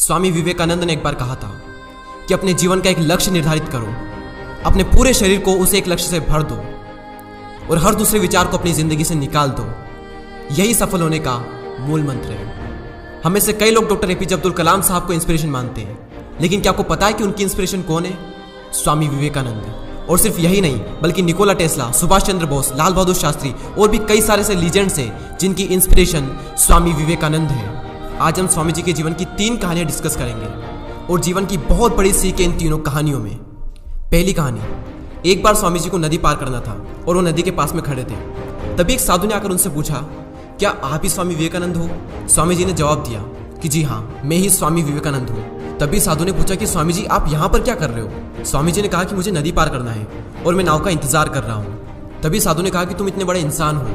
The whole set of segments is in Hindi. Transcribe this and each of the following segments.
स्वामी विवेकानंद ने एक बार कहा था कि अपने जीवन का एक लक्ष्य निर्धारित करो, अपने पूरे शरीर को उस एक लक्ष्य से भर दो और हर दूसरे विचार को अपनी जिंदगी से निकाल दो। यही सफल होने का मूल मंत्र है। हमें से कई लोग डॉक्टर एपीजे अब्दुल कलाम साहब को इंस्पिरेशन मानते हैं, लेकिन क्या आपको पता है कि उनकी इंस्पिरेशन कौन है? स्वामी विवेकानंद। और सिर्फ यही नहीं, बल्कि निकोला टेस्ला, सुभाष चंद्र बोस, लाल बहादुर शास्त्री और भी कई सारे ऐसे लीजेंड्स हैं जिनकी इंस्पिरेशन स्वामी विवेकानंद है। आज हम स्वामी जी के जीवन की 3 कहानियां डिस्कस करेंगे और जीवन की बहुत बड़ी सीख है इन तीनों कहानियों में। पहली कहानी, एक बार स्वामी जी को नदी पार करना था और वो नदी के पास में खड़े थे। तभी एक साधु ने आकर उनसे पूछा, क्या आप ही स्वामी विवेकानंद हो? स्वामी जी ने जवाब दिया कि जी हाँ, मैं ही स्वामी विवेकानंद हूँ। तभी साधु ने पूछा कि स्वामी जी आप यहाँ पर क्या कर रहे हो? स्वामी जी ने कहा कि मुझे नदी पार करना है और मैं नाव का इंतजार कर रहा हूँ। तभी साधु ने कहा कि तुम इतने बड़े इंसान हो,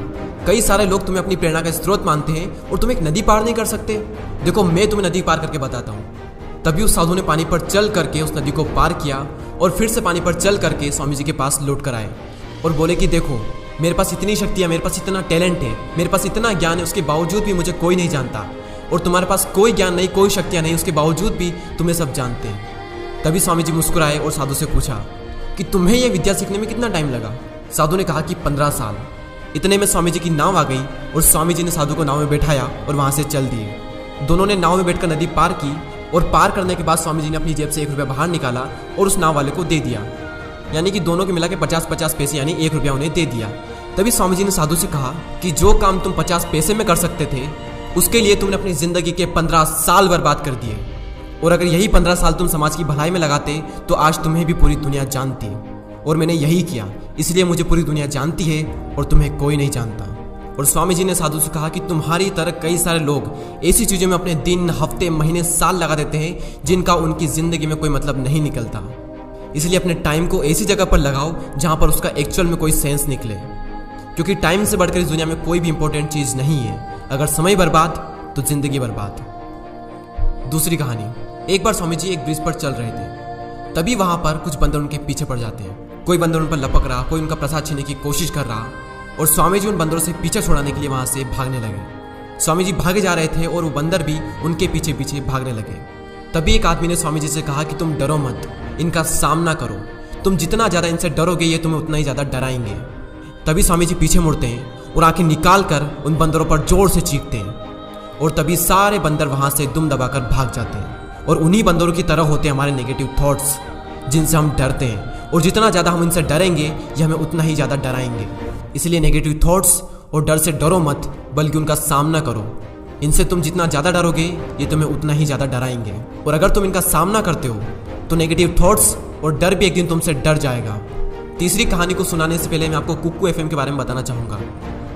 कई सारे लोग तुम्हें अपनी प्रेरणा का स्रोत मानते हैं और तुम एक नदी पार नहीं कर सकते। देखो मैं तुम्हें नदी पार करके बताता हूँ। तभी उस साधु ने पानी पर चल करके उस नदी को पार किया और फिर से पानी पर चल करके स्वामी जी के पास लौट कर आए और बोले कि देखो मेरे पास इतनी शक्ति है, मेरे पास इतना टैलेंट है, मेरे पास इतना ज्ञान है, उसके बावजूद भी मुझे कोई नहीं जानता। और तुम्हारे पास कोई ज्ञान नहीं, कोई शक्तियाँ नहीं, उसके बावजूद भी तुम्हें सब जानते हैं। तभी स्वामी जी मुस्कुराए और साधु से पूछा कि तुम्हें यह विद्या सीखने में कितना टाइम लगा? साधु ने कहा कि 15 साल। इतने में स्वामी जी की नाव आ गई और स्वामी जी ने साधु को नाव में बैठाया और वहाँ से चल दिए। दोनों ने नाव में बैठकर नदी पार की और पार करने के बाद स्वामी जी ने अपनी जेब से 1 रुपया बाहर निकाला और उस नाव वाले को दे दिया। यानी कि दोनों के मिला के 50-50 पैसे यानी 1 रुपया उन्हें दे दिया। तभी स्वामी जी ने साधु से कहा कि जो काम तुम 50 पैसे में कर सकते थे उसके लिए तुमने अपनी जिंदगी के 15 साल बर्बाद कर दिए। और अगर यही 15 साल तुम समाज की भलाई में लगाते तो आज तुम्हें भी पूरी दुनिया जानती। और मैंने यही किया, इसलिए मुझे पूरी दुनिया जानती है और तुम्हें कोई नहीं जानता। और स्वामी जी ने साधु से कहा कि तुम्हारी तरह कई सारे लोग ऐसी चीज़ों में अपने दिन, हफ्ते, महीने, साल लगा देते हैं जिनका उनकी ज़िंदगी में कोई मतलब नहीं निकलता। इसलिए अपने टाइम को ऐसी जगह पर लगाओ जहाँ पर उसका एक्चुअल में कोई सेंस निकले, क्योंकि टाइम से बढ़कर इस दुनिया में कोई भी इंपॉर्टेंट चीज़ नहीं है। अगर समय बर्बाद तो जिंदगी बर्बाद। दूसरी कहानी, एक बार स्वामी जी एक ब्रिज पर चल रहे थे। तभी वहाँ पर कुछ बंदर उनके पीछे पड़ जाते हैं। कोई बंदर उन पर लपक रहा, कोई उनका प्रसाद छीनने की कोशिश कर रहा और स्वामी जी उन बंदरों से पीछे छुड़ाने के लिए वहाँ से भागने लगे। स्वामी जी भागे जा रहे थे और वो बंदर भी उनके पीछे पीछे भागने लगे। तभी एक आदमी ने स्वामी जी से कहा कि तुम डरो मत, इनका सामना करो। तुम जितना ज़्यादा इनसे डरोगे ये तुम्हें उतना ही ज़्यादा डराएंगे। तभी स्वामी जी पीछे मुड़ते हैं और आंखें निकाल कर उन बंदरों पर जोर से चीखते हैं और तभी सारे बंदर वहाँ से दुम दबाकर भाग जाते हैं। और उन्हीं बंदरों की तरह होते हैं हमारे नेगेटिव थॉट्स, जिनसे हम डरते हैं। और जितना ज़्यादा हम इनसे डरेंगे ये हमें उतना ही ज़्यादा डराएंगे। इसलिए नेगेटिव थॉट्स और डर से डरो मत, बल्कि उनका सामना करो। इनसे तुम जितना ज़्यादा डरोगे ये तुम्हें उतना ही ज़्यादा डराएंगे। और अगर तुम इनका सामना करते हो तो नेगेटिव थॉट्स और डर भी एक दिन तुमसे डर जाएगा। तीसरी कहानी को सुनाने से पहले मैं आपको कुक्कू एफएम के बारे में बताना चाहूँगा।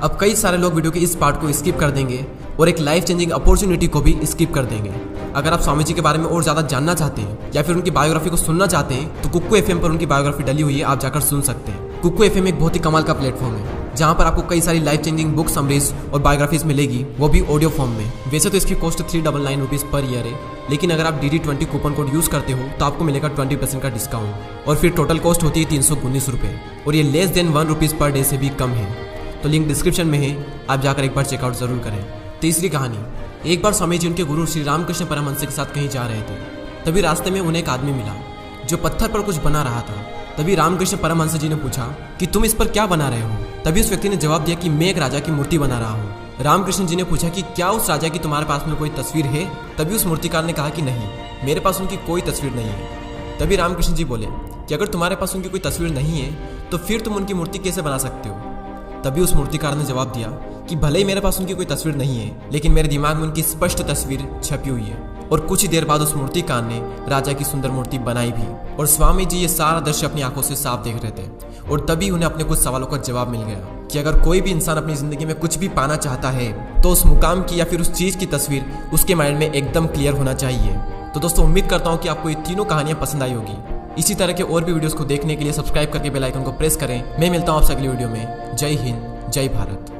अब कई सारे लोग वीडियो के इस पार्ट को स्किप कर देंगे और एक लाइफ चेंजिंग अपॉर्चुनिटी को भी स्किप कर देंगे। अगर आप स्वामी जी के बारे में और ज़्यादा जानना चाहते हैं या फिर उनकी बायोग्राफी को सुनना चाहते हैं तो कुक्कू एफएम पर उनकी बायोग्राफी डली हुई है, आप जाकर सुन सकते हैं। कुक्कू एफएम एक बहुत ही कमाल का प्लेटफॉर्म है जहाँ पर आपको कई सारी लाइफ चेंजिंग बुक समरीज और बायोग्राफीज मिलेगी, वो भी ऑडियो फॉर्म में। वैसे तो इसकी कॉस्ट 399 रुपीज़ पर ईयर है, लेकिन अगर आप DD20 कूपन कोड यूज़ करते हो तो आपको मिलेगा 20% का डिस्काउंट और फिर टोटल कॉस्ट होती है 319 रुपये और ये less than 1 rupees per day से भी कम है। तो लिंक डिस्क्रिप्शन में है, आप जाकर एक बार चेकआउट जरूर करें। तीसरी कहानी, एक बार स्वामी जी उनके गुरु श्री रामकृष्ण परमहंस के साथ कहीं जा रहे थे। तभी रास्ते में उन्हें एक आदमी मिला जो पत्थर पर कुछ बना रहा था। तभी रामकृष्ण परमहंस जी ने पूछा कि तुम इस पर क्या बना रहे हो? तभी उस व्यक्ति ने जवाब दिया कि मैं एक राजा की मूर्ति बना रहा हूँ। रामकृष्ण जी ने पूछा कि क्या उस राजा की तुम्हारे पास में कोई तस्वीर है? तभी उस मूर्तिकार ने कहा कि नहीं, मेरे पास उनकी कोई तस्वीर नहीं है। तभी रामकृष्ण जी बोले कि अगर तुम्हारे पास उनकी कोई तस्वीर नहीं है तो फिर तुम उनकी मूर्ति कैसे बना सकते हो? तभी उस मूर्तिकार ने जवाब दिया कि भले ही मेरे पास उनकी कोई तस्वीर नहीं है, लेकिन मेरे दिमाग में उनकी स्पष्ट तस्वीर छपी हुई है। और कुछ ही देर बाद उस मूर्तिकार ने राजा की सुंदर मूर्ति बनाई भी। और स्वामी जी ये सारा दृश्य अपनी आंखों से साफ देख रहे थे और तभी उन्हें अपने कुछ सवालों का जवाब मिल गया कि अगर कोई भी इंसान अपनी जिंदगी में कुछ भी पाना चाहता है तो उस मुकाम की या फिर उस चीज की तस्वीर उसके माइंड में एकदम क्लियर होना चाहिए। तो दोस्तों उम्मीद करता हूँ कि आपको ये तीनों कहानियां पसंद आई होगी। इसी तरह के और भी वीडियोस को देखने के लिए सब्सक्राइब करके बेल आइकन को प्रेस करें। मैं मिलता हूँ आपसे अगली वीडियो में। जय हिंद, जय भारत।